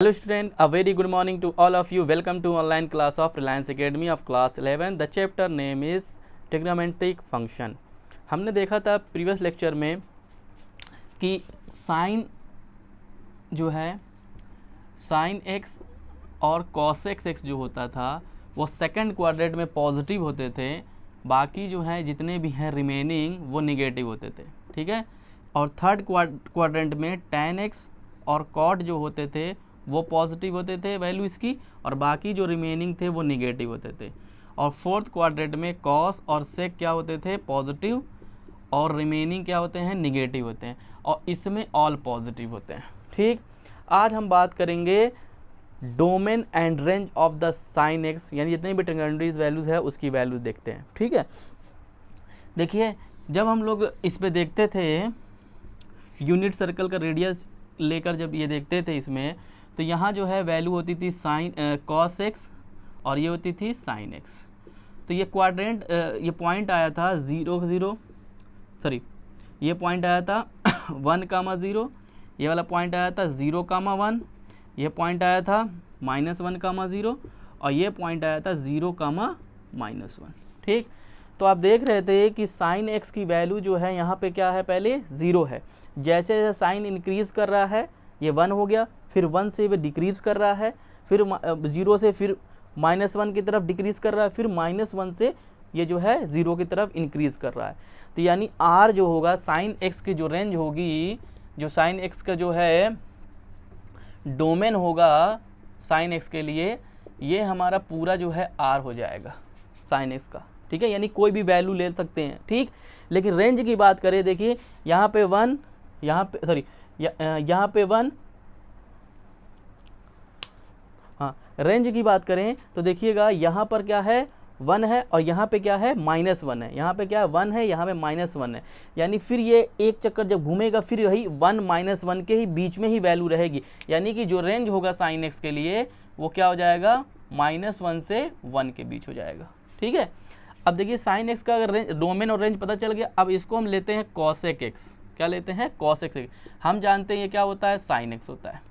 Hello student, a very good morning to all of you. Welcome to online class of Reliance Academy of class 11. The chapter name is trigonometric function. हमने देखा था previous lecture में कि sign जो है sine x और cos x जो होता था वो सेकंड क्वाड्रेंट में पॉजिटिव होते थे, बाकी जो है जितने भी हैं रिमेनिंग वो निगेटिव होते थे, ठीक है। और थर्ड क्वाड्रेंट में tan एक्स और कॉट जो होते थे वो पॉजिटिव होते थे वैल्यू इसकी, और बाकी जो रिमेनिंग थे वो निगेटिव होते थे। और फोर्थ क्वाड्रेंट में कॉस और सेक क्या होते थे, पॉजिटिव, और रिमेनिंग क्या होते हैं, निगेटिव होते हैं, और इसमें ऑल पॉजिटिव होते हैं, ठीक। आज हम बात करेंगे domain and range of the sine x, यानी जितने भी ट्रिग्नोमेट्री वैल्यूज है उसकी वैल्यूज देखते हैं, ठीक है। देखिए, जब हम लोग इस पे देखते थे यूनिट सर्कल का रेडियस लेकर, जब ये देखते थे इसमें, तो यहाँ जो है वैल्यू होती थी साइन कॉस एक्स और ये होती थी साइन एक्स। तो ये क्वाड्रेंट ये पॉइंट आया था 0 पॉइंट आया था 1,0, ये वाला पॉइंट आया था 0,1, ये पॉइंट आया था -1,0 और ये पॉइंट आया था 0,-1, ठीक। तो आप देख रहे थे कि साइन एक्स की वैल्यू जो है यहाँ पे क्या है, पहले 0 है। जैसे जैसे साइन इंक्रीज कर रहा है ये 1 हो गया, फिर 1 से वो डिक्रीज कर रहा है, फिर 0 से फिर -1 की तरफ डिक्रीज कर रहा है, फिर -1 से ये जो है 0 की तरफ इंक्रीज कर रहा है। तो यानी r जो होगा साइन एक्स की जो रेंज होगी, जो साइन एक्स का जो है डोमेन होगा साइन एक्स के लिए, ये हमारा पूरा जो है r हो जाएगा साइन एक्स का, ठीक है। यानी कोई भी वैल्यू ले सकते हैं, ठीक। लेकिन रेंज की बात करें, देखिए यहाँ पे 1, यहाँ पे 1, हाँ, रेंज की बात करें तो देखिएगा यहाँ पर क्या है 1 है, और यहाँ पे क्या है -1 है, यहाँ पे क्या है 1 है, यहाँ पे -1 है। यानी फिर ये एक चक्कर जब घूमेगा फिर यही 1 -1 के ही बीच में ही वैल्यू रहेगी। यानी कि जो रेंज होगा साइन एक्स के लिए वो क्या हो जाएगा, -1 से 1 के बीच हो जाएगा, ठीक है। अब देखिए साइन एक्स का अगर डोमेन और रेंज पता चल गया, अब इसको हम लेते हैं कॉसेक एक्स। क्या लेते हैं, कॉसेक एक्स। हम जानते हैं ये क्या होता है, साइन एक्स होता है,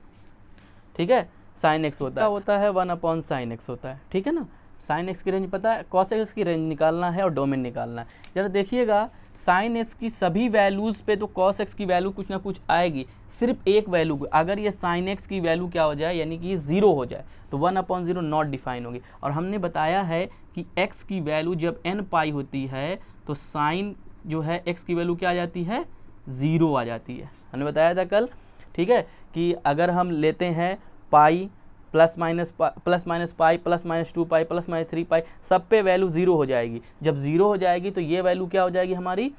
ठीक है। साइन एक्स होता है 1/sin x होता है, ठीक है ना। साइन एक्स की रेंज पता है, कॉस एक्स की रेंज निकालना है और डोमेन निकालना है। जरा देखिएगा साइन एक्स की सभी वैल्यूज़ पे तो कॉस एक्स की वैल्यू कुछ ना कुछ आएगी, सिर्फ एक वैल्यू अगर ये साइन एक्स की वैल्यू क्या हो जाए, यानी कि 0 हो जाए, तो 1/0 नॉट डिफाइन होगी। और हमने बताया है कि x की वैल्यू जब n पाई होती है तो साइन जो है x की वैल्यू क्या आ जाती है, 0 आ जाती है। हमने बताया था कल, ठीक है, कि अगर हम लेते हैं pi plus minus pi plus -2 pi plus -3 पाई, सब पे वैल्यू 0 हो जाएगी। जब 0 हो जाएगी तो ये वैल्यू क्या हो जाएगी हमारी,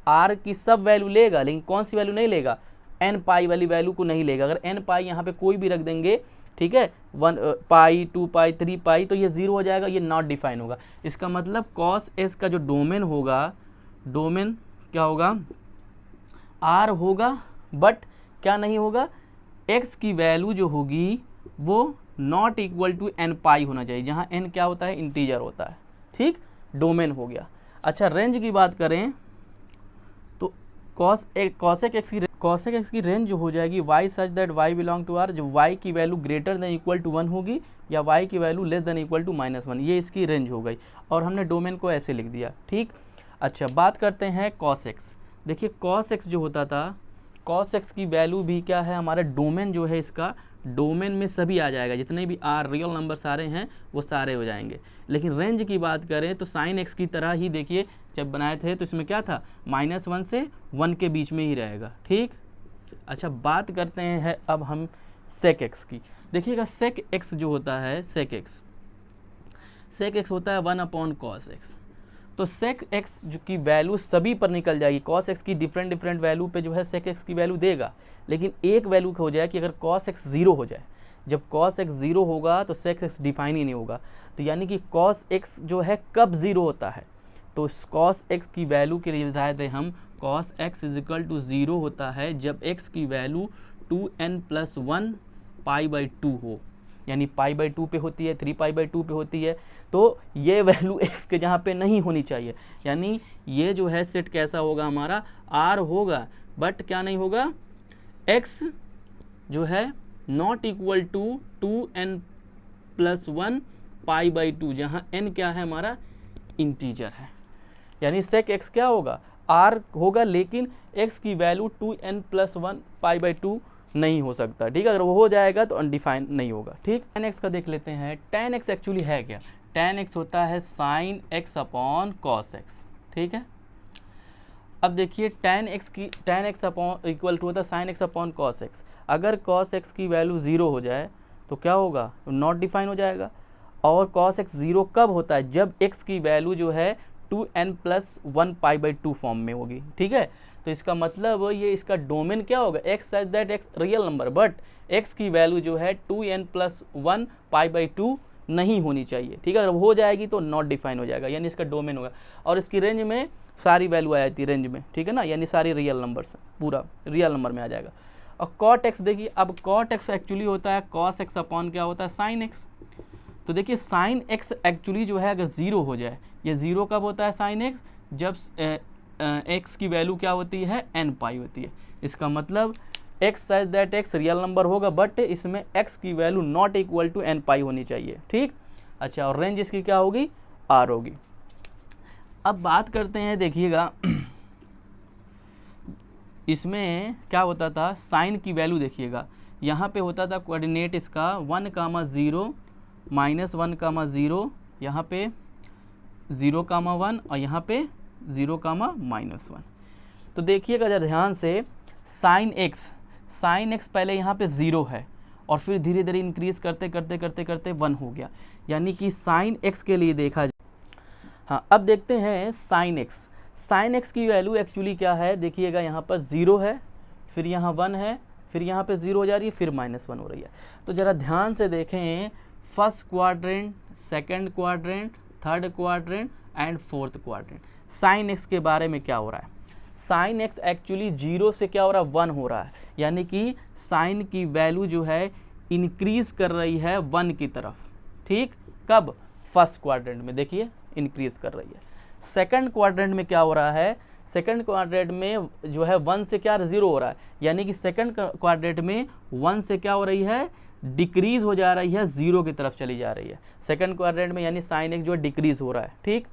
r की सब वैल्यू लेगा, लेकिन कौन सी वैल्यू नहीं लेगा, n पाई वाली वैल्यू को नहीं लेगा। अगर n पाई यहाँ पे कोई भी रख देंगे, ठीक है, 1 पाई 2 पाई 3 पाई, तो ये 0 हो जाएगा, ये नॉट डिफाइन होगा। इसका मतलब कॉस एस का जो डोमेन होगा, डोमेन क्या होगा, r होगा, बट क्या नहीं होगा, x की वैल्यू जो होगी वो नॉट इक्वल टू n पाई होना चाहिए, जहाँ n क्या होता है, इंटीजर होता है, ठीक। डोमेन हो गया। अच्छा, रेंज की बात करें तो कॉसेक एक्स की रेंज जो हो जाएगी y such that y belong to r, जो y की value greater than equal to 1 होगी या y की value less than equal to -1, ये इसकी रेंज हो गई। और हमने डोमेन को ऐसे लिख दिया, ठीक। अच्छा, बात करते हैं कॉस एक्स। देखिए कॉस एक्स जो होता था, कॉस एक्स की वैल्यू भी क्या है, हमारा डोमेन जो है इसका, डोमेन में सभी आ जाएगा, जितने भी आर रियल नंबर सारे हैं वो सारे हो जाएंगे। लेकिन रेंज की बात करें तो साइन एक्स की तरह ही, देखिए जब बनाए थे तो इसमें क्या था, -1 से 1 के बीच में ही रहेगा, ठीक। अच्छा, बात करते हैं अब हम सेक एक्स की। देखिएगा सेक एक्स जो होता है, सेक एक्स होता है 1/cos x। तो सेक एक्स जो की वैल्यू सभी पर निकल जाएगी, कॉस एक्स की डिफरेंट वैल्यू पे जो है सेक एक्स की वैल्यू देगा, लेकिन एक वैल्यू हो जाए कि अगर कॉस एक्स 0 हो जाए, जब कॉस एक्स 0 होगा तो सेक एक्स डिफाइन ही नहीं होगा। तो यानी कि कॉस एक्स जो है कब 0 होता है, तो कॉस एक्स की वैल्यू के लिए बताए थे हम, कॉस एक्स इजिकल टू 0 होता है जब एक्स की वैल्यू 2n+1 π/2 हो, यानी π/2 पे होती है, 3π/2 पे होती है। तो ये वैल्यू x के जहाँ पे नहीं होनी चाहिए, यानी ये जो है सेट कैसा होगा हमारा, r होगा, बट क्या नहीं होगा, x जो है नॉट इक्वल टू 2n+1 π/2, जहाँ n क्या है हमारा इंटीजर है, यानी sec x क्या होगा r होगा, लेकिन x की वैल्यू 2n+1 π/2 नहीं हो सकता, ठीक है। अगर वो हो जाएगा तो अनडिफाइंड नहीं होगा, ठीक। tan x का देख लेते हैं। tan x एक्चुअली है क्या? tan x होता है sin x upon cos x, ठीक है। अब देखिए tan x upon equal to होता है sin x upon cos x। अगर cos x की वैल्यू 0 हो जाए तो क्या होगा, नॉट डिफाइन हो जाएगा। और cos x 0 कब होता है? जब x की वैल्यू जो है 2n+1 π/2 फॉर्म में होगी, ठीक है। तो इसका मतलब ये इसका डोमेन क्या होगा, x such that x real number, but x की वैल्यू जो है 2n+1 π/2 नहीं होनी चाहिए, ठीक है। अगर हो जाएगी तो नॉट डिफाइन हो जाएगा, यानी इसका डोमेन होगा। और इसकी रेंज में सारी वैल्यू आ जाती है रेंज में, ठीक है ना, यानी सारी रियल नंबर्स पूरा रियल नंबर में आ जाएगा। और cot x देखिए, अब cot x एक्चुअली होता है cos x अपॉन क्या होता है sin x। तो देखिए sin x एक्चुअली जो है अगर 0 हो जाए, ये 0 कब होता है sin x? जब x की वैल्यू क्या होती है, n पाई होती है। इसका मतलब x such that x real number होगा, बट इसमें x की value not equal to n pi होनी चाहिए, ठीक। अच्छा, और रेंज इसकी क्या होगी, r होगी। अब बात करते हैं, देखिएगा इसमें क्या होता था, साइन की वैल्यू देखिएगा, यहाँ पे होता था कोऑर्डिनेट इसका 1, -0, -1, 0, यहाँ पे 0, 1 और यहाँ पे 0, -1। तो देखिएगा जरा ध्यान से, साइन एक्स पहले यहाँ पे 0 है और फिर धीरे धीरे इंक्रीज करते करते करते करते 1 हो गया, यानी कि साइन एक्स के लिए देखा जाए। हाँ, अब देखते हैं साइन एक्स की वैल्यू एक्चुअली क्या है, देखिएगा यहाँ पर 0 है, फिर यहाँ 1 है, फिर यहाँ पे 0 हो जा रही है, फिर -1 हो रही है। तो ज़रा ध्यान से देखें, first quadrant, second quadrant, third quadrant and fourth quadrant, sine x के बारे में क्या हो रहा है। साइन एक्स एक्चुअली 0 से क्या हो रहा है, 1 हो रहा है, यानी कि साइन की वैल्यू जो है इंक्रीज कर रही है 1 की तरफ, ठीक। कब, फर्स्ट क्वाड्रेंट में देखिए इंक्रीज कर रही है। सेकंड क्वाड्रेंट में क्या हो रहा है, सेकंड क्वाड्रेंट में जो है 1 से क्या 0 हो रहा है, यानी कि सेकंड क्वाड्रेंट में 1 से क्या हो रही है, डिक्रीज हो जा रही है, 0 की तरफ चली जा रही है सेकंड क्वाड्रेंट में, यानी साइन एक्स जो है डिक्रीज हो रहा है, ठीक।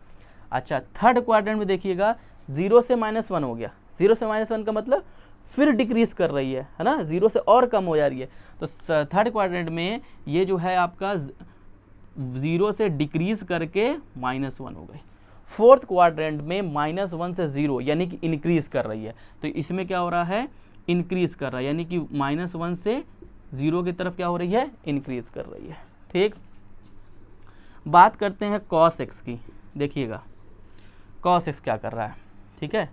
अच्छा, थर्ड क्वाड्रेंट में देखिएगा 0 से -1 हो गया, 0 से -1 का मतलब फिर डिक्रीज कर रही है ना, 0 से और कम हो जा रही है। तो थर्ड क्वाड्रेंट में ये जो है आपका 0 से डिक्रीज करके -1 हो गई। फोर्थ क्वाड्रेंट में -1 से 0 यानी कि इंक्रीज कर रही है, तो इसमें क्या हो रहा है, इंक्रीज कर रहा है, यानी कि -1 से 0 की तरफ क्या हो रही है, इंक्रीज कर रही है, ठीक। बात करते हैं cos x की, देखिएगा cos x क्या कर रहा है, ठीक है।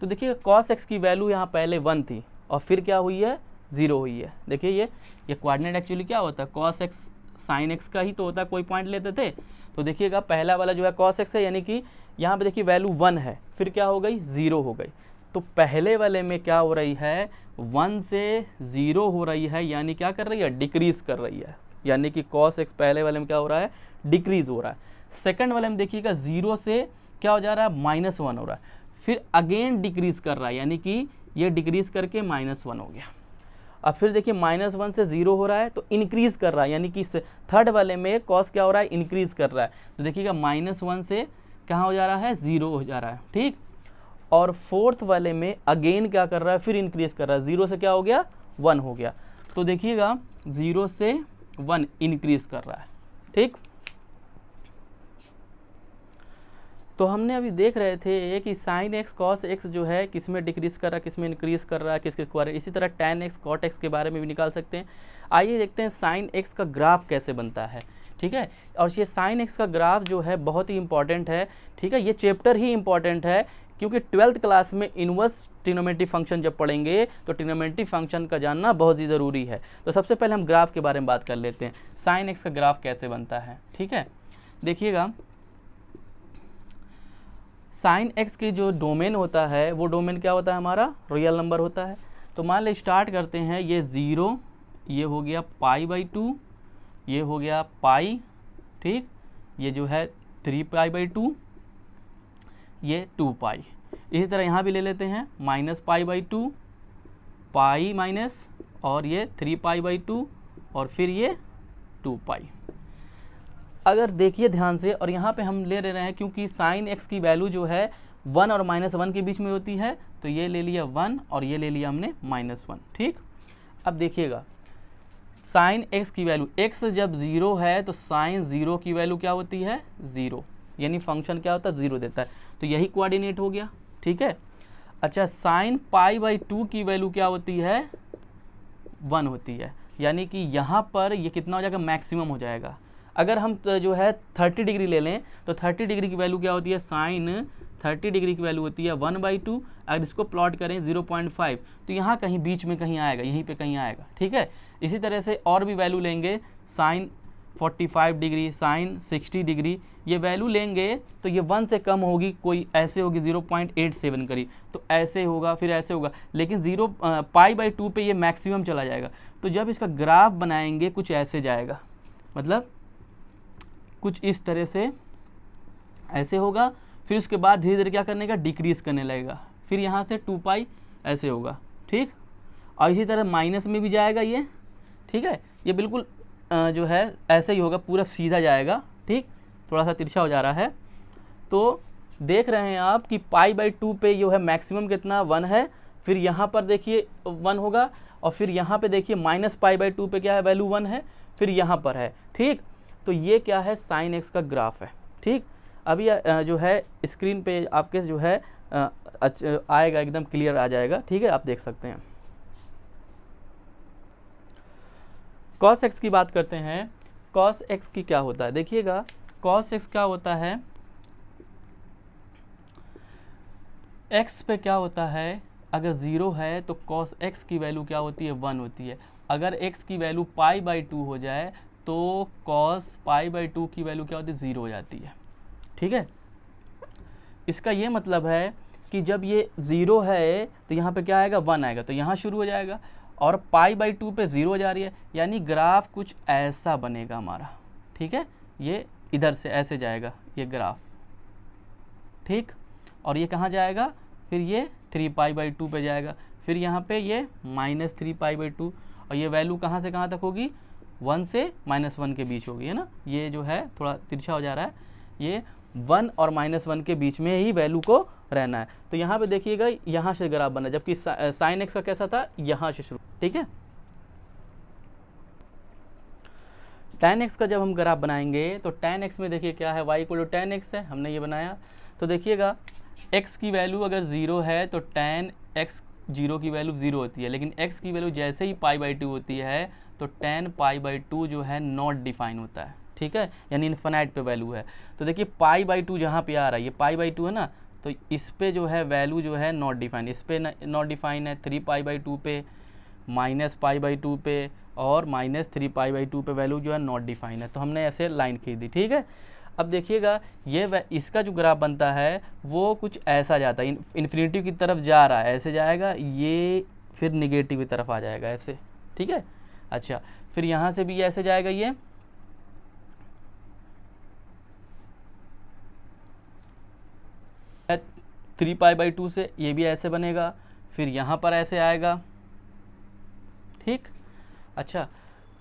तो देखिए cos x की वैल्यू यहाँ पहले 1 थी और फिर क्या हुई है, 0 हुई है। देखिए ये कोऑर्डिनेट एक्चुअली क्या होता है, cos x sin x का ही तो होता है, कोई पॉइंट लेते थे। तो देखिएगा पहला वाला जो है cos x है, यानी कि यहाँ पे देखिए वैल्यू 1 है, फिर क्या हो गई, 0 हो गई। तो पहले वाले में क्या हो रही है, 1 से 0 हो रही है, यानी क्या कर रही है, डिक्रीज कर रही है, यानी कि cos x पहले वाले में क्या हो रहा है, डिक्रीज हो रहा है। सेकंड वाले में देखिएगा 0 से क्या हो जा रहा है, -1 हो रहा है, फिर अगेन डिक्रीज कर रहा है, यानी कि ये डिक्रीज करके -1 हो गया। अब फिर देखिए -1 से 0 हो रहा है तो इंक्रीज कर रहा है, यानी कि थर्ड वाले में cos क्या हो रहा है, इंक्रीज कर रहा है। तो देखिएगा -1 से कहाँ हो जा रहा है, 0 हो जा रहा है, ठीक। और फोर्थ वाले में अगेन क्या कर रहा है, फिर इंक्रीज कर रहा है, 0 से क्या हो गया, 1 हो गया। तो देखिएगा 0 से 1 इंक्रीज कर रहा है, ठीक। तो हमने अभी देख रहे थे कि साइन एक्स cos x जो है किस में डिक्रीज कर रहा है, किस में इंक्रीज कर रहा है, किस किस को आ रहा है। इसी तरह tan x cot x के बारे में भी निकाल सकते हैं। आइए देखते हैं साइन x का ग्राफ कैसे बनता है, ठीक है। और ये साइन x का ग्राफ जो है बहुत ही इंपॉर्टेंट है, ठीक है। ये चैप्टर ही इंपॉर्टेंट है क्योंकि 12th क्लास में इनवर्स ट्रिग्नोमेट्री फंक्शन जब पढ़ेंगे तो ट्रिग्नोमेट्री फंक्शन का जानना बहुत ही ज़रूरी है। तो सबसे पहले हम ग्राफ के बारे में बात कर लेते हैं, साइन एक्स का ग्राफ कैसे बनता है, ठीक है। देखिएगा साइन एक्स की जो डोमेन होता है वो डोमेन क्या होता है, हमारा रियल नंबर होता है। तो मान लें स्टार्ट करते हैं, ये 0, ये हो गया π/2, ये हो गया पाई, ठीक, ये जो है 3π/2, ये 2π। इसी तरह यहाँ भी ले लेते हैं -π/2, पाई माइनस और ये 3π/2 और फिर ये 2π। अगर देखिए ध्यान से, और यहाँ पे हम ले रहे हैं क्योंकि साइन एक्स की वैल्यू जो है 1 और -1 के बीच में होती है, तो ये ले लिया 1 और ये ले लिया हमने -1। ठीक, अब देखिएगा साइन एक्स की वैल्यू, एक्स जब 0 है तो साइन 0 की वैल्यू क्या होती है 0, यानी फंक्शन क्या होता है 0 देता है, तो यही कोऑर्डिनेट हो गया। ठीक है, अच्छा साइन π/2 की वैल्यू क्या होती है 1 होती है, यानी कि यहाँ पर ये कितना हो जाएगा मैक्सिमम हो जाएगा। अगर हम जो है 30 डिग्री ले लें तो 30 डिग्री की वैल्यू क्या होती है, साइन 30 डिग्री की वैल्यू होती है 1/2। अगर इसको प्लॉट करें 0.5 तो यहाँ कहीं बीच में कहीं आएगा, यहीं पे कहीं आएगा। ठीक है, इसी तरह से और भी वैल्यू लेंगे, साइन 45 डिग्री, साइन 60 डिग्री, ये वैल्यू लेंगे तो ये 1 से कम होगी, कोई ऐसे होगी 0.87 करीब, तो ऐसे होगा फिर ऐसे होगा, लेकिन π/2 पे ये मैक्सिमम चला जाएगा। तो जब इसका ग्राफ बनाएंगे कुछ ऐसे जाएगा, मतलब कुछ इस तरह से ऐसे होगा, फिर उसके बाद धीरे धीरे क्या करने का डिक्रीज करने लगेगा, फिर यहाँ से 2π ऐसे होगा। ठीक, और इसी तरह माइनस में भी जाएगा ये। ठीक है, ये बिल्कुल जो है ऐसे ही होगा, पूरा सीधा जाएगा। ठीक, थोड़ा सा तिरछा हो जा रहा है। तो देख रहे हैं आप कि π/2 पे जो है मैक्सिमम कितना 1 है, फिर यहाँ पर देखिए 1 होगा, और फिर यहाँ पे देखिए -π/2 पे क्या है वैल्यू 1 है, फिर यहाँ पर है। ठीक, तो ये क्या है साइन एक्स का ग्राफ है। ठीक, अभी जो है स्क्रीन पे आपके जो है आएगा, एकदम क्लियर आ जाएगा। ठीक है, आप देख सकते हैं। कॉस एक्स की बात करते हैं। कॉस एक्स की क्या होता है, देखिएगा कॉस एक्स क्या होता है, एक्स पे क्या होता है, अगर 0 है तो कॉस एक्स की वैल्यू क्या होती है 1 होती है। अगर एक्स की वैल्यू π/2 हो जाए तो कॉस π/2 की वैल्यू क्या होती है 0 हो जाती है। ठीक है, इसका ये मतलब है कि जब ये 0 है तो यहाँ पे क्या आएगा 1 आएगा, तो यहाँ शुरू हो जाएगा, और π/2 पे 0 हो जा रही है, यानी ग्राफ कुछ ऐसा बनेगा हमारा। ठीक है, ये इधर से ऐसे जाएगा ये ग्राफ। ठीक, और ये कहाँ जाएगा, फिर ये 3π/2 पे जाएगा, फिर यहाँ पे ये -3π/2, और ये वैल्यू कहाँ से कहाँ तक होगी 1 से -1 के बीच होगी, है ना। ये जो है थोड़ा तिरछा हो जा रहा है, ये 1 और -1 के बीच में ही वैल्यू को रहना है। तो यहाँ पे देखिएगा यहाँ से ग्राफ बना, जबकि साइन एक्स का कैसा था यहाँ से शुरू। ठीक है, tan x का जब हम ग्राफ बनाएंगे तो tan x में देखिए क्या है, y = tan x है, हमने ये बनाया। तो देखिएगा x की वैल्यू अगर 0 है तो tan x 0 की वैल्यू 0 होती है, लेकिन x की वैल्यू जैसे ही π/2 होती है तो tan π/2 जो है नॉट डिफाइन होता है। ठीक है, यानी इन्फिनाइट पे वैल्यू है। तो देखिए π/2 जहाँ पे आ रहा है, ये π/2 है ना, तो इस पे जो है वैल्यू जो है नॉट डिफाइन, इस पे नॉट डिफाइन है, 3π/2 पे, -π/2 पे और -3π/2 पे वैल्यू जो है नॉट डिफाइन है। तो हमने ऐसे लाइन खींच दी। ठीक है, अब देखिएगा ये इसका जो ग्राफ बनता है वो कुछ ऐसा जाता है, इन्फिनिटी की तरफ जा रहा है, ऐसे जाएगा, ये फिर निगेटिव की तरफ आ जाएगा ऐसे। ठीक है, अच्छा फिर यहाँ से भी ऐसे जाएगा, ये 3π/2 से ये भी ऐसे बनेगा, फिर यहाँ पर ऐसे आएगा। ठीक, अच्छा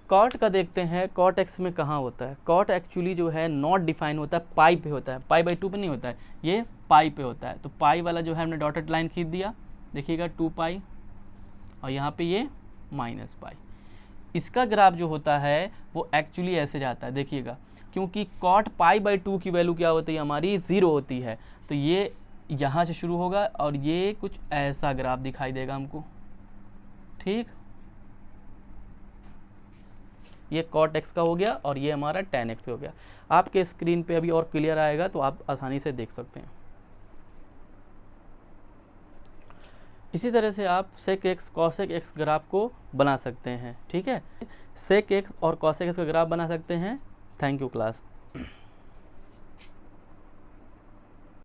कॉट का देखते हैं, कॉट एक्स में कहाँ होता है। कॉट एक्चुअली जो है नॉट डिफाइन होता है, पाई पे होता है, π/2 पे नहीं होता है, ये पाई पे होता है। तो पाई वाला जो है हमने डॉटेड लाइन खींच दिया, देखिएगा 2π, और यहाँ पे ये -π। इसका ग्राफ जो होता है वो एक्चुअली ऐसे जाता है, देखिएगा, क्योंकि कॉट π/2 की वैल्यू क्या होती है हमारी 0 होती है, तो ये यहाँ से शुरू होगा और ये कुछ ऐसा ग्राफ दिखाई देगा हमको। ठीक, ये कॉट एक्स का हो गया और ये हमारा tan x का हो गया। आपके स्क्रीन पे अभी और क्लियर आएगा तो आप आसानी से देख सकते हैं। इसी तरह से आप sec x cosec x graph को बना सकते हैं। ठीक है, sec x और cosec x का ग्राफ बना सकते हैं। Thank you class.